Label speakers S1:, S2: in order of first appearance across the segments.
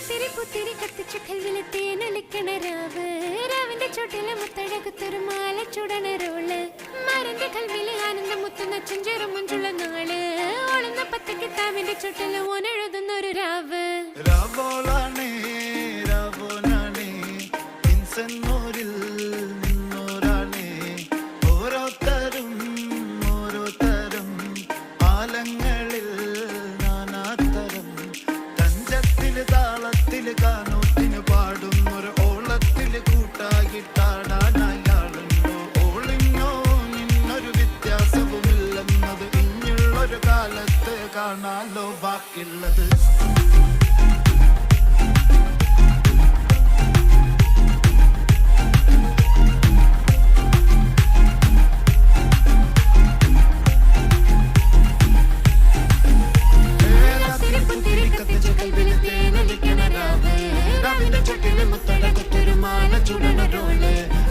S1: രാത്രി പുത്തിരി കത്തിച്ചു കൽവിലെ തേനൊലിക്കണ രാവ് രാവിന്റെ ചോട്ടിലെ മുത്തഴകുത്തൊരു മാല ചുടണ റോള് മാരന്റെ കൽവിലെ ആനന്ദം മുത്തുന്ന ചെഞ്ചേറും മുഞ്ചുള്ള നാള് ഓളുന്ന പത്ത് കിതാബിന്റെ ചോട്ടില് ഓനെഴുതുന്നൊരു രാവ്
S2: രാവോളാണേ രാവോനാണേ ഇൻസന്നൂരിൽ നിന്നോരാണേ ഓരോരുത്തരും ഓരോരുത്തരും ആലങ്ങളിൽ നാനാത്തരം തഞ്ചത്തില് താളത്തില് കാനോത്തിന് പാടുന്നൊരു ഓളത്തില് കൂട്ടായിട്ടാടാനായാളുണ്ടോ ഓളിങ്ങോ നിന്നൊരു വ്യത്യാസവുമില്ലെന്നത് ഇനിയുള്ളൊരു കാലത്ത് കാണാലോ ബാക്കിയുള്ളത്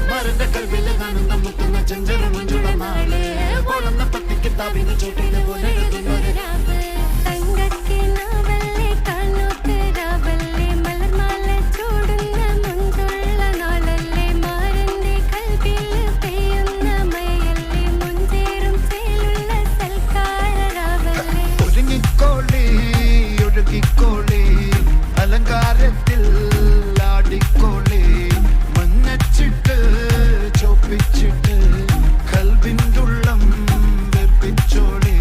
S2: മരന്റെ കൽവില് കാണുന്ന മുത്തുന്ന ചെഞ്ചെറും മുഞ്ചുള്ള നാള് ഓളുന്ന പത്തി കിതാബിന്റെ ചോട്ടില് പോലെ ഒരുങ്ങിക്കോളി ഒഴുകിക്കോളി അലങ്കാരത്തിൽ ആടിക്കോളി മഞ്ഞച്ചിട്ട് ചോപ്പിച്ചിട്ട് കൽവിൻ്റുള്ളം വെപ്പിച്ചോളി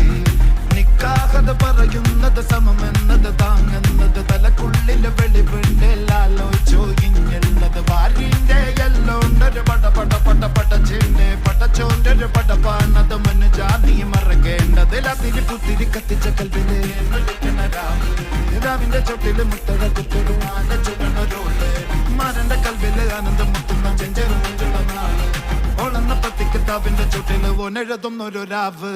S2: നിക്കാഹത പറയുന്നത് സമമെന്നത് താങ്ങുന്നത് തലക്കുള്ളിലെ വെളിവിൻ്റെ ലാലോചോ ഇങ്ങുള്ളത് വാരിൻ്റെ എല്ലോണ്ടൊരു പടച്ചിന്റെ പടച്ചോന്റെ പടപ്പാണത് മനുജാതി മറക്കേണ്ടത് അതിരി പുത്തിരി കത്തിച്ച കൽവിലെ രാവിന്റെ ചോട്ടില് മുത്തഴ കുത്തൊരു മാല ചുടണൊരോള് മാരന്റെ കൽവില് ആനന്ദം മുത്തുന്ന ചെഞ്ചെറും മുഞ്ചുള്ള നാള് ഓളെന്ന പത്തി കിതാബിന്റെ ചോട്ടില് ഓനെഴുതുന്നൊരു രാവ്